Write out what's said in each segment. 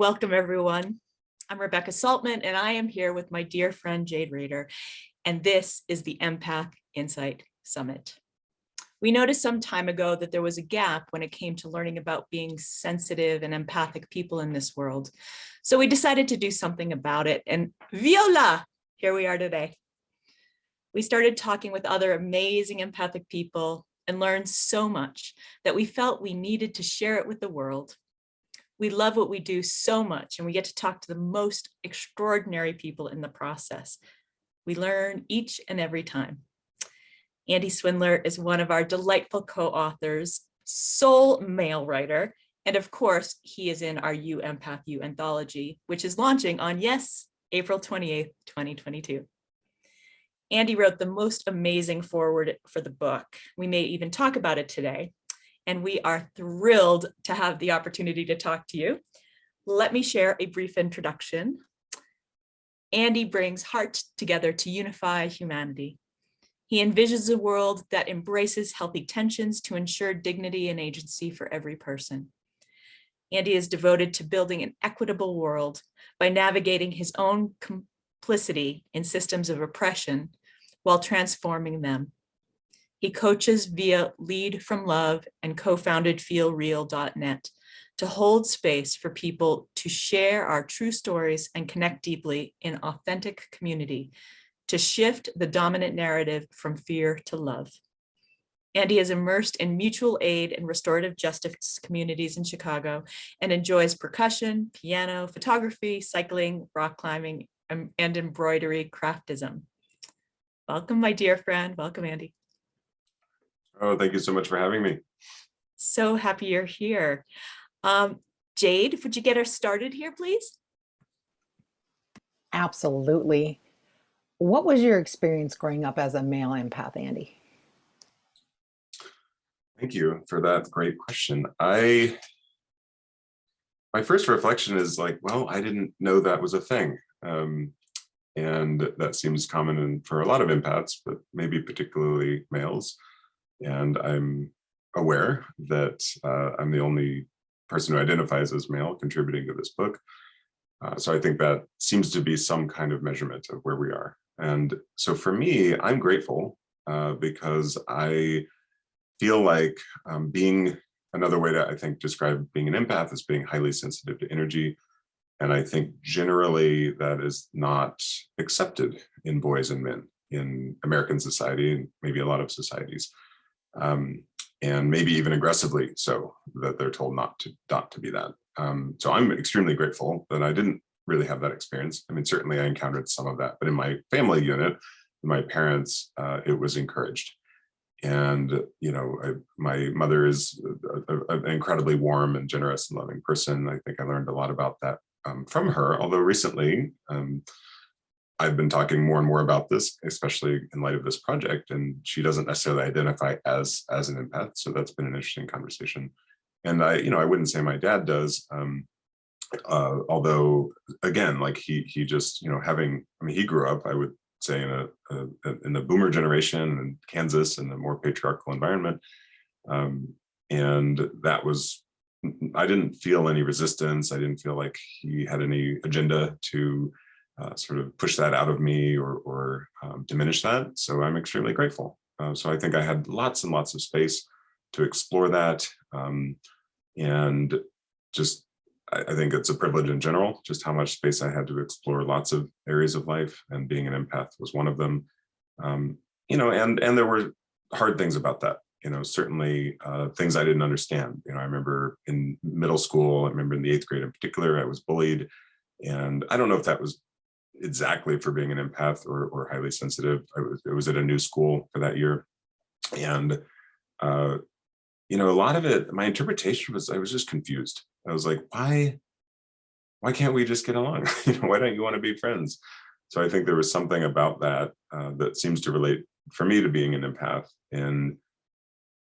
welcome everyone. I'm Rebecca Saltman, and I am here with my dear friend Jade Rader, and this is the EMPATH Insights Summit. We noticed some time ago that there was a gap when it came to learning about being sensitive and empathic people in this world. So we decided to do something about it, and voila, here we are today. We started talking with other amazing empathic people and learned so much that we felt we needed to share it with the world. We love what we do so much, and we get to talk to the most extraordinary people in the process. We learn each and every time. Andy Swindler is one of our delightful co-authors, sole male writer, and of course, he is in our You Empath You anthology, which is launching on, yes, April 28th, 2022. Andy wrote the most amazing foreword for the book. We may even talk about it today. And we are thrilled to have the opportunity to talk to you. Let me share a brief introduction. Andy brings hearts together to unify humanity. He envisions a world that embraces healthy tensions to ensure dignity and agency for every person. Andy is devoted to building an equitable world by navigating his own complicity in systems of oppression while transforming them. He coaches via Lead from Love and co-founded feelreal.net to hold space for people to share our true stories and connect deeply in authentic community, to shift the dominant narrative from fear to love. Andy is immersed in mutual aid and restorative justice communities in Chicago and enjoys percussion, piano, photography, cycling, rock climbing, and embroidery craftism. Welcome, my dear friend. Welcome, Andy. Oh, thank you so much for having me. So happy you're here. Jade, would you get us started here, please? Absolutely. What was your experience growing up as a male empath, Andy? Thank you for that great question. My first reflection is like, well, I didn't know that was a thing. And that seems common for a lot of empaths, but maybe particularly males. And I'm aware that I'm the only person who identifies as male contributing to this book. So I think that seems to be some kind of measurement of where we are. And so for me, I'm grateful because I feel like being, another way to, I think, describe being an empath is being highly sensitive to energy. And I think generally that is not accepted in boys and men in American society and maybe a lot of societies. And maybe even aggressively so, that they're told not to be that. So I'm extremely grateful that I didn't really have that experience. I mean, certainly I encountered some of that, but in my family unit, my parents, it was encouraged. And, you know, my mother is an incredibly warm and generous and loving person. I think I learned a lot about that from her, although recently, I've been talking more and more about this, especially in light of this project, and she doesn't necessarily identify as an empath. So that's been an interesting conversation. And I wouldn't say my dad does, although again, like he just, he grew up, I would say, in the boomer generation in Kansas, in a more patriarchal environment. And that was, I didn't feel any resistance. I didn't feel like he had any agenda to sort of push that out of me or diminish that. So I'm extremely grateful. So I think I had lots and lots of space to explore that. And just, I think it's a privilege in general, just how much space I had to explore lots of areas of life, and being an empath was one of them. And there were hard things about that. Certainly things I didn't understand. I remember in middle school, I remember in the 8th grade in particular, I was bullied. And I don't know if that was exactly for being an empath or highly sensitive. It was at a new school for that year. And, a lot of it, my interpretation was, I was just confused. I was like, why can't we just get along? Why don't you want to be friends? So I think there was something about that that seems to relate for me to being an empath.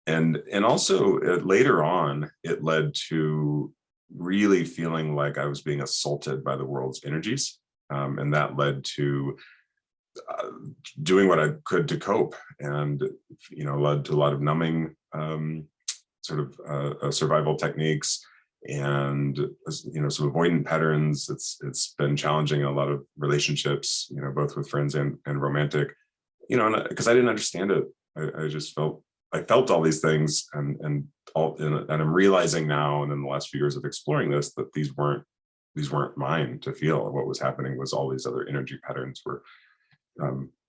And also later on, it led to really feeling like I was being assaulted by the world's energies. And that led to doing what I could to cope, and led to a lot of numbing survival techniques, and some avoidant patterns. It's been challenging in a lot of relationships, both with friends and romantic, because I didn't understand it. I just felt all these things, and I'm realizing now, and in the last few years of exploring this, that these weren't mine to feel. What was happening was all these other energy patterns were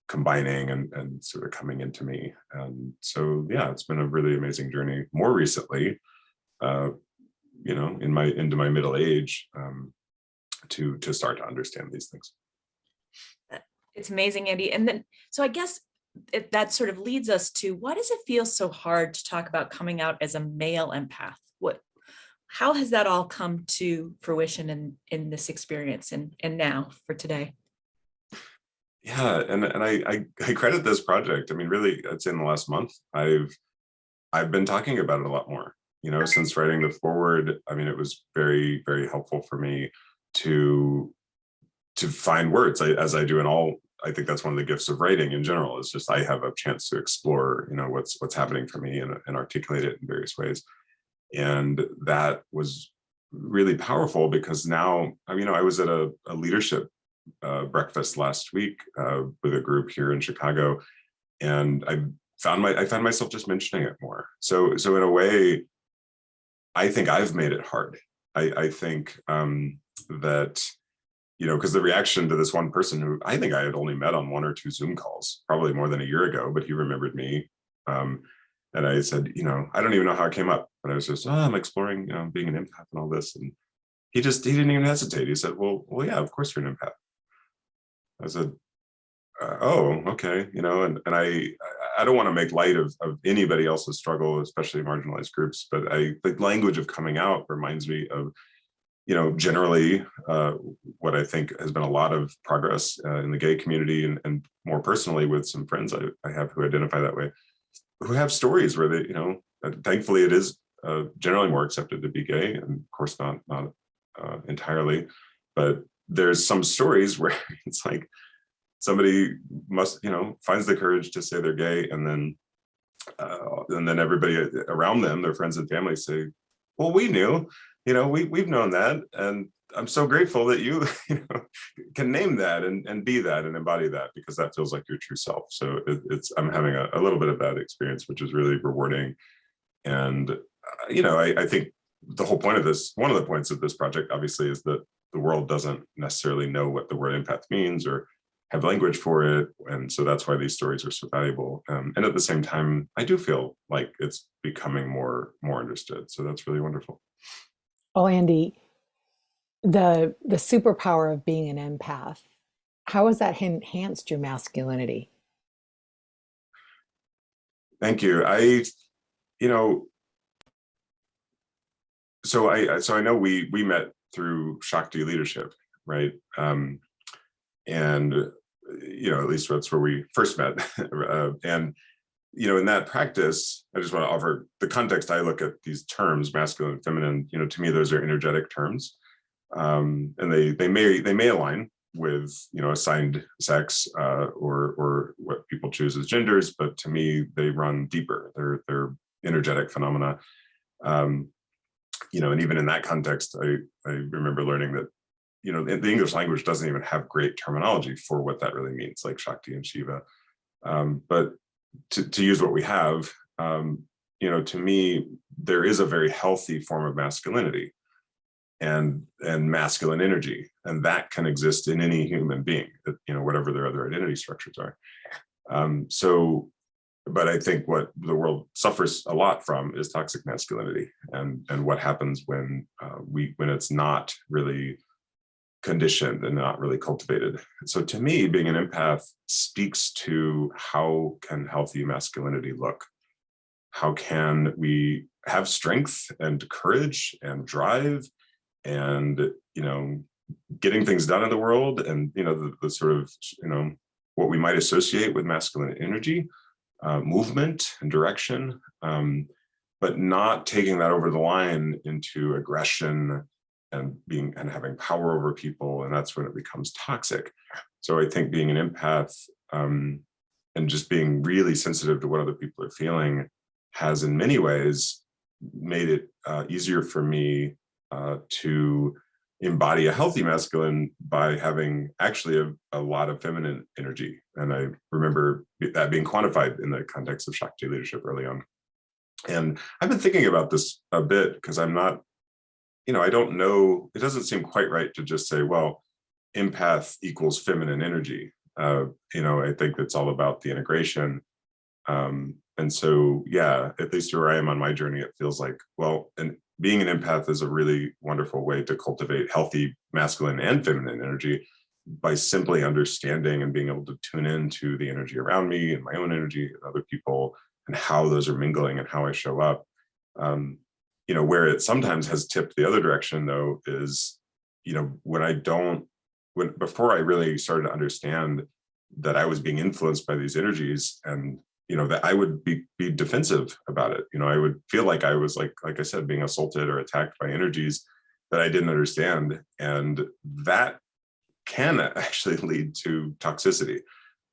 combining and sort of coming into me. And so, yeah, it's been a really amazing journey. More recently, into my middle age, to start to understand these things. It's amazing, Andy. And then, so I guess that sort of leads us to, why does it feel so hard to talk about coming out as a male empath? How has that all come to fruition in this experience and now for today? Yeah, and I credit this project. I mean, really, it's in the last month. I've been talking about it a lot more. Since writing the foreword. I mean, it was very, very helpful for me to find words, as I do in all. I think that's one of the gifts of writing in general. Is just I have a chance to explore, what's happening for me and articulate it in various ways. And that was really powerful because now, I was at a leadership breakfast last week with a group here in Chicago, and I found myself just mentioning it more. So in a way, I think I've made it hard. I think that, because the reaction to this one person who I think I had only met on 1 or 2 Zoom calls, probably more than a year ago, but he remembered me. And I said, I don't even know how it came up, but I was just, I'm exploring, being an empath and all this. And he didn't even hesitate. He said, well, yeah, of course you're an empath. I said, oh, okay. And I don't want to make light of anybody else's struggle, especially marginalized groups, but the language of coming out reminds me of, generally what I think has been a lot of progress in the gay community and more personally with some friends I have who identify that way, who have stories where they, thankfully it is generally more accepted to be gay, and of course not entirely, but there's some stories where it's like somebody must, finds the courage to say they're gay, and then everybody around them, their friends and family, say, well, we knew, we've known that, and I'm so grateful that you, can name that and be that and embody that, because that feels like your true self. So I'm having a little bit of that experience, which is really rewarding. And I think the whole point of this, one of the points of this project, obviously, is that the world doesn't necessarily know what the word empath means or have language for it. And so that's why these stories are so valuable. And at the same time, I do feel like it's becoming more understood. So that's really wonderful. Oh, Andy, the superpower of being an empath, how has that enhanced your masculinity? Thank you. So I know we met through Shakti leadership, right? And at least that's where we first met. And in that practice, I just want to offer the context. I look at these terms, masculine and feminine. To me, those are energetic terms, and they may align with assigned sex or what people choose as genders, but to me, they run deeper. They're energetic phenomena. And even in that context, I remember learning that the English language doesn't even have great terminology for what that really means, like Shakti and Shiva. But to use what we have, to me, there is a very healthy form of masculinity and masculine energy, and that can exist in any human being, whatever their other identity structures are. But I think what the world suffers a lot from is toxic masculinity, and what happens when it's not really conditioned and not really cultivated. So to me, being an empath speaks to how can healthy masculinity look? How can we have strength and courage and drive and, getting things done in the world, and, the sort of, what we might associate with masculine energy, movement and direction, but not taking that over the line into aggression and having power over people, and that's when it becomes toxic. So I think being an empath and just being really sensitive to what other people are feeling has in many ways made it easier for me to embody a healthy masculine by having actually a lot of feminine energy. And I remember that being quantified in the context of Shakti leadership early on. And I've been thinking about this a bit because I'm not, I don't know, it doesn't seem quite right to just say, well, empath equals feminine energy. I think it's all about the integration. And so, yeah, at least where I am on my journey, it feels like, well, and being an empath is a really wonderful way to cultivate healthy masculine and feminine energy by simply understanding and being able to tune into the energy around me and my own energy and other people and how those are mingling and how I show up. Where it sometimes has tipped the other direction, though, is, before I really started to understand that I was being influenced by these energies, and that I would be defensive about it. I would feel like I was like I said, being assaulted or attacked by energies that I didn't understand. And that can actually lead to toxicity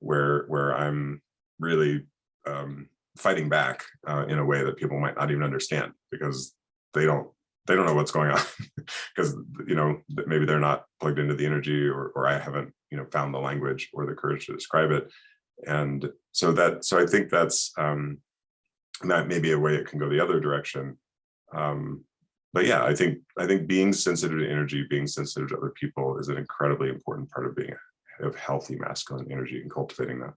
where I'm really fighting back in a way that people might not even understand because they don't know what's going on because maybe they're not plugged into the energy or I haven't found the language or the courage to describe it. And so I think that's that may be a way it can go the other direction. But yeah, I think being sensitive to energy, being sensitive to other people is an incredibly important part of being of healthy masculine energy and cultivating that.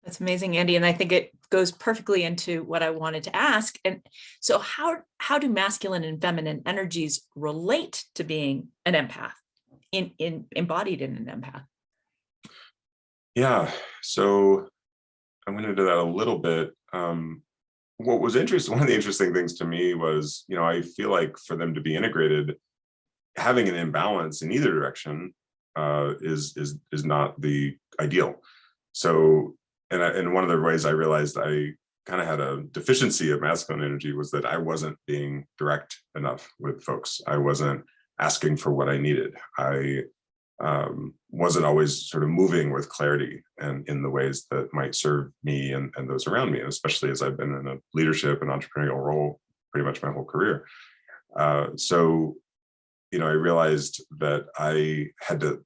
That's amazing, Andy. And I think it goes perfectly into what I wanted to ask. And so how do masculine and feminine energies relate to being an empath, embodied in an empath? Yeah, so I went into that a little bit. What was interesting, one of the interesting things to me was, I feel like for them to be integrated, having an imbalance in either direction is not the ideal. So, and one of the ways I realized I kind of had a deficiency of masculine energy was that I wasn't being direct enough with folks. I wasn't asking for what I needed. I wasn't always sort of moving with clarity and in the ways that might serve me and those around me, and especially as I've been in a leadership and entrepreneurial role pretty much my whole career. So, I realized that I had to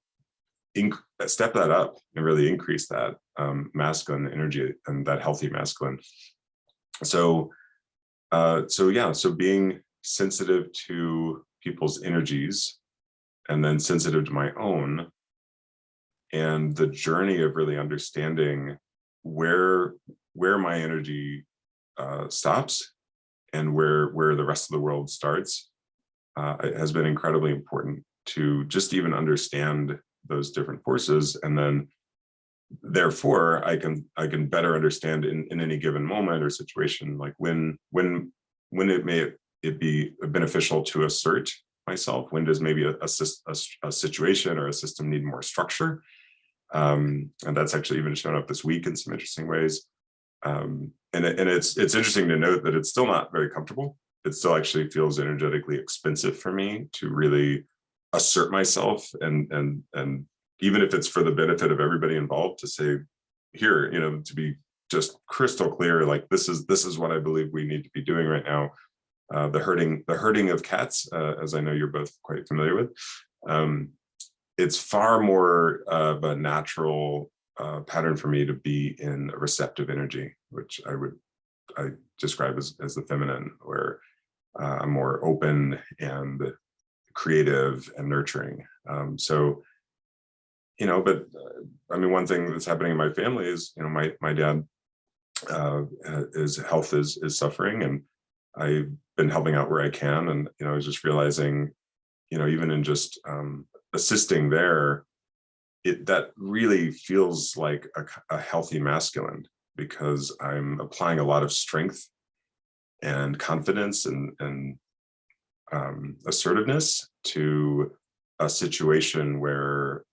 step that up and really increase that masculine energy and that healthy masculine. So being sensitive to people's energies and then sensitive to my own, and the journey of really understanding where my energy stops and where the rest of the world starts it has been incredibly important to just even understand those different forces, and then therefore I can better understand in any given moment or situation, like when it may be beneficial to assert myself, when does maybe a situation or a system need more structure, and that's actually even shown up this week in some interesting ways. And it's interesting to note that it's still not very comfortable. It still actually feels energetically expensive for me to really assert myself, and even if it's for the benefit of everybody involved, to say here, to be just crystal clear, like this is what I believe we need to be doing right now. The herding of cats, as I know you're both quite familiar with, it's far more of a natural pattern for me to be in a receptive energy, which I describe as the feminine, where I'm more open and creative and nurturing. But I mean, one thing that's happening in my family is, my dad, his health is suffering, and I've been helping out where I can. And, I was just realizing, even in just assisting there, that really feels like a healthy masculine, because I'm applying a lot of strength and confidence and assertiveness to a situation where,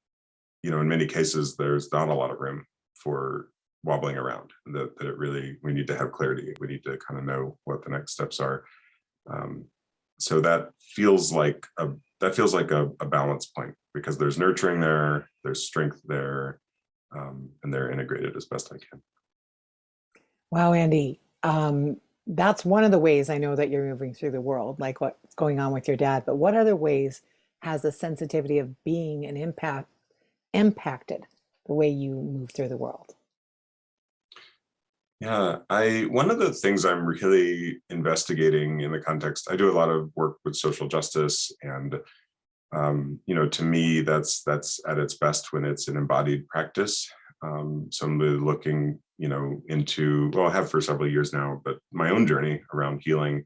in many cases, there's not a lot of room for wobbling around, that it really, we need to have clarity. We need to kind of know what the next steps are. So that feels like a balance point, because there's nurturing there, there's strength there, and they're integrated as best I can. Wow, Andy. that's one of the ways I know that you're moving through the world, like what's going on with your dad. But what other ways has the sensitivity of being an empath impacted the way you move through the world? Yeah, one of the things I'm really investigating in the context, I do a lot of work with social justice, and to me, that's at its best when it's an embodied practice. So I'm really looking, into, well, I have for several years now, but my own journey around healing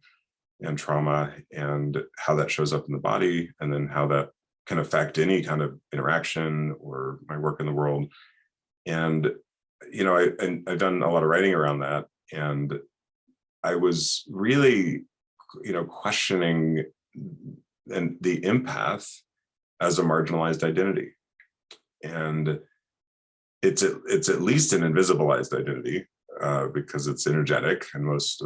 and trauma and how that shows up in the body, and then how that can affect any kind of interaction or my work in the world. And I've done a lot of writing around that, and I was really, questioning and the empath as a marginalized identity, and it's at least an invisibilized identity, because it's energetic, and most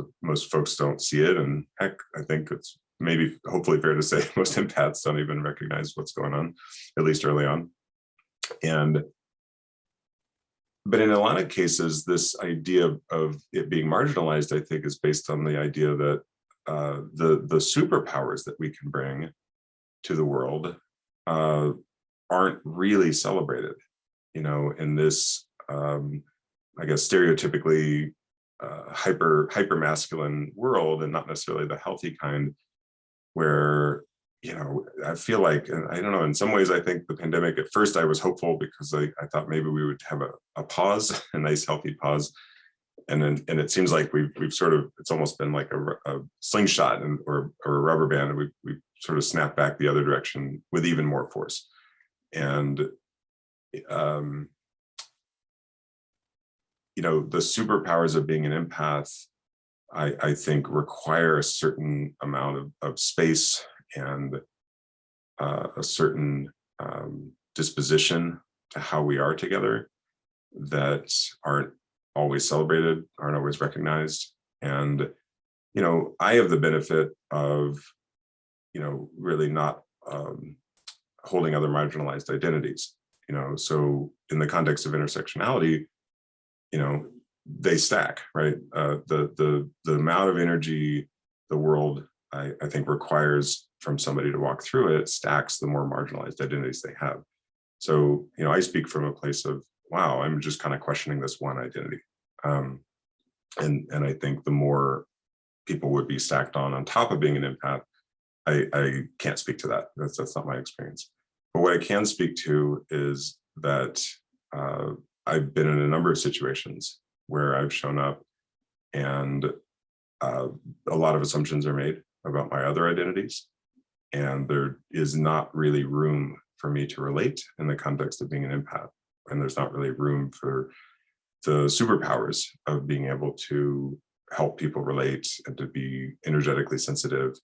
folks don't see it. And heck, I think it's maybe hopefully fair to say most empaths don't even recognize what's going on, at least early on. But in a lot of cases, this idea of it being marginalized, I think, is based on the idea that the superpowers that we can bring to the world aren't really celebrated, in this, I guess, stereotypically hyper masculine world, and not necessarily the healthy kind, where I feel like, and I don't know, in some ways, I think the pandemic, at first I was hopeful because I thought maybe we would have a pause, a nice healthy pause. And it seems like we've sort of, it's almost been like a slingshot or a rubber band, and we've sort of snapped back the other direction with even more force. And, the superpowers of being an empath, I think, require a certain amount of space and a certain disposition to how we are together that aren't always celebrated, aren't always recognized. And, I have the benefit of, really not holding other marginalized identities, so in the context of intersectionality, they stack, right? The amount of energy the world, I think, requires from somebody to walk through it stacks the more marginalized identities they have. So, I speak from a place of, wow, I'm just kind of questioning this one identity. And I think the more people would be stacked on top of being an empath, I can't speak to that. That's not my experience. But what I can speak to is that I've been in a number of situations where I've shown up, and a lot of assumptions are made about my other identities, and there is not really room for me to relate in the context of being an empath. And there's not really room for the superpowers of being able to help people relate and to be energetically sensitive.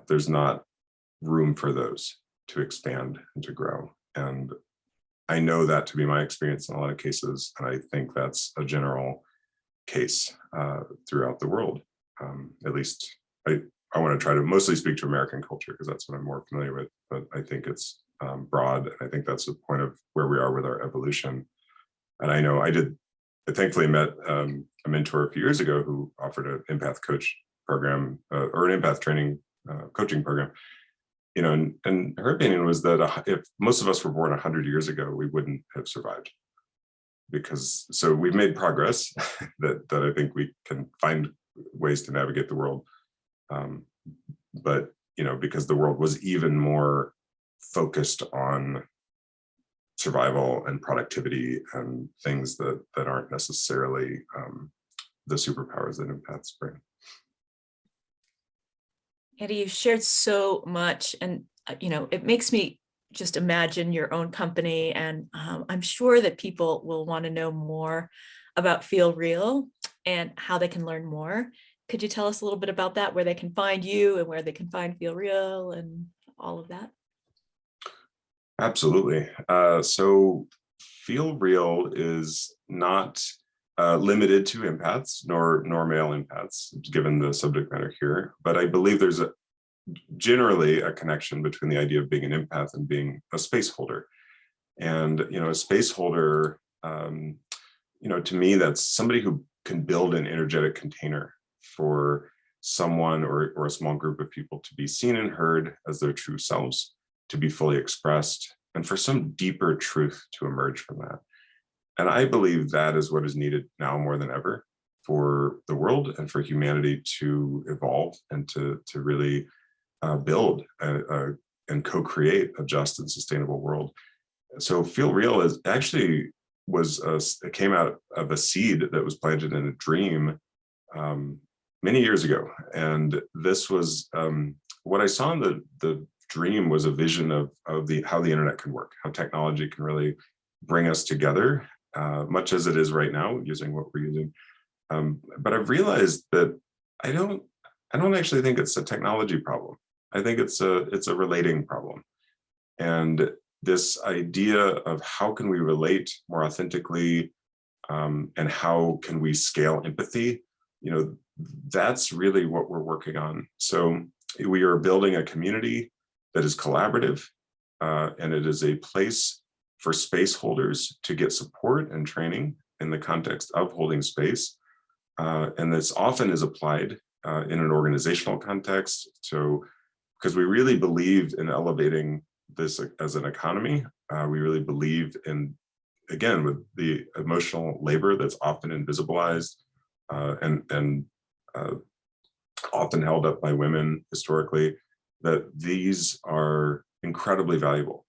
There's not room for those to expand and to grow. And I know that to be my experience in a lot of cases, and I think that's a general case throughout the world. At least I want to try to mostly speak to American culture, because that's what I'm more familiar with, but I think it's broad. And I think that's the point of where we are with our evolution. And I know I thankfully met a mentor a few years ago who offered an empath coach program, or an empath training coaching program. And her opinion was that if most of us were born 100 years ago, we wouldn't have survived. So we've made progress that I think we can find ways to navigate the world. But, because the world was even more focused on survival and productivity and things that aren't necessarily the superpowers that empaths bring. Andy, you've shared so much, and it makes me just imagine your own company, and I'm sure that people will want to know more about Feel Real and how they can learn more. Could you tell us a little bit about that, where they can find you and where they can find Feel Real and all of that? Absolutely. So Feel Real is not limited to empaths, nor male empaths, given the subject matter here. But I believe there's generally a connection between the idea of being an empath and being a space holder. And, a space holder, to me, that's somebody who can build an energetic container for someone or a small group of people to be seen and heard as their true selves, to be fully expressed, and for some deeper truth to emerge from that. And I believe that is what is needed now more than ever for the world and for humanity to evolve and to really build and co-create a just and sustainable world. So Feel Real is actually it came out of a seed that was planted in a dream many years ago. And this was what I saw in the dream was a vision of how the internet can work, how technology can really bring us together, much as it is right now, using what we're using. But I've realized that I don't actually think it's a technology problem. I think it's a relating problem. And this idea of how can we relate more authentically, and how can we scale empathy, that's really what we're working on. So we are building a community that is collaborative, and it is a place for space holders to get support and training in the context of holding space. And this often is applied in an organizational context. So, because we really believe in elevating this as an economy, we really believe in, again, with the emotional labor that's often invisibilized and often held up by women historically, that these are incredibly valuable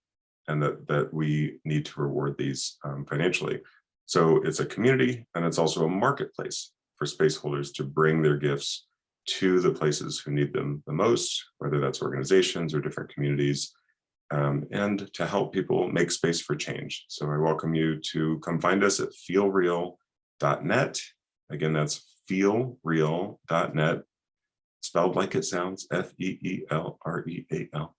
and that we need to reward these financially. So it's a community, and it's also a marketplace for space holders to bring their gifts to the places who need them the most, whether that's organizations or different communities, and to help people make space for change. So I welcome you to come find us at feelreal.net. Again, that's feelreal.net, spelled like it sounds, FEELREAL.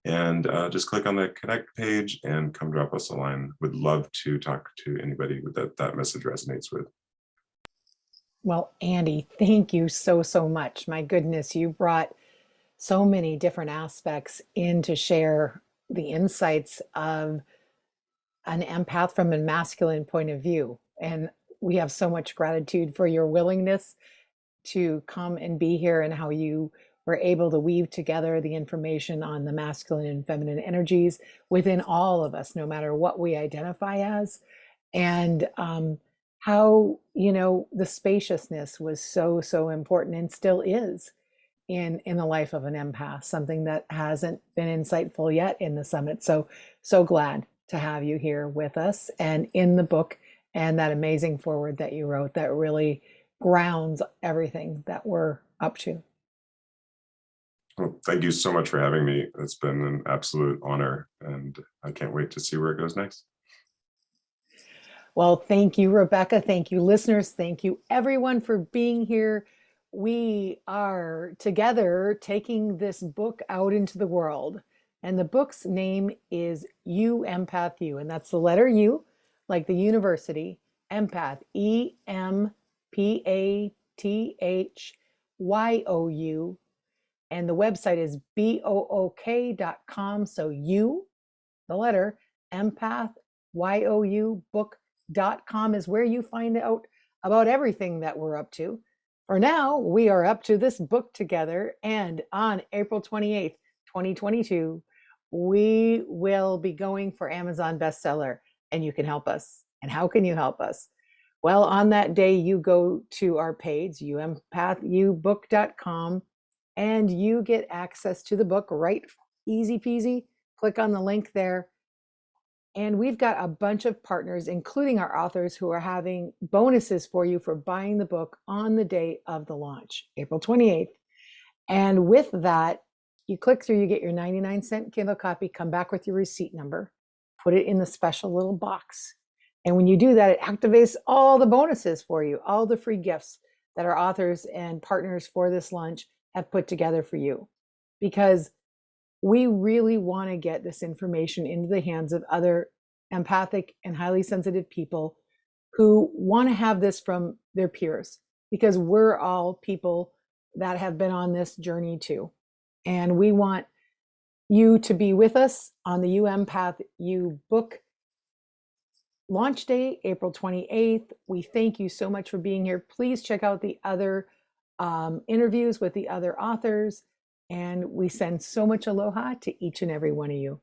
And just click on the connect page and come drop us a line. Would love to talk to anybody that message resonates with. Well, Andy, thank you so, so much. My goodness, you brought so many different aspects in to share the insights of an empath from a masculine point of view. And we have so much gratitude for your willingness to come and be here, and how you were able to weave together the information on the masculine and feminine energies within all of us, no matter what we identify as. And how, the spaciousness was so, so important, and still is in the life of an empath, something that hasn't been insightful yet in the summit. So glad to have you here with us and in the book, and that amazing foreword that you wrote that really grounds everything that we're up to. Well, thank you so much for having me. It's been an absolute honor, and I can't wait to see where it goes next. Well, thank you, Rebecca. Thank you, listeners. Thank you, everyone, for being here. We are together taking this book out into the world. And the book's name is You, Empath You. And that's the letter U, like the university, empath, EMPATHYOU. And the website is book.com. So you, the letter, empath, YOU, book.com is where you find out about everything that we're up to. For now, we are up to this book together. And on April 28th, 2022, we will be going for Amazon bestseller, and you can help us. And how can you help us? Well, on that day, you go to our page, empathbook.com, and you get access to the book, right? Easy peasy. Click on the link there. And we've got a bunch of partners, including our authors, who are having bonuses for you for buying the book on the day of the launch, April 28th. And with that, you click through, you get your 99-cent Kindle copy, come back with your receipt number, put it in the special little box. And when you do that, it activates all the bonuses for you, all the free gifts that our authors and partners for this launch have put together for you. Because we really want to get this information into the hands of other empathic and highly sensitive people who want to have this from their peers, because we're all people that have been on this journey too. And we want you to be with us on the You Empath You book launch day, April 28th. We thank you so much for being here. Please check out the other interviews with the other authors. And we send so much aloha to each and every one of you.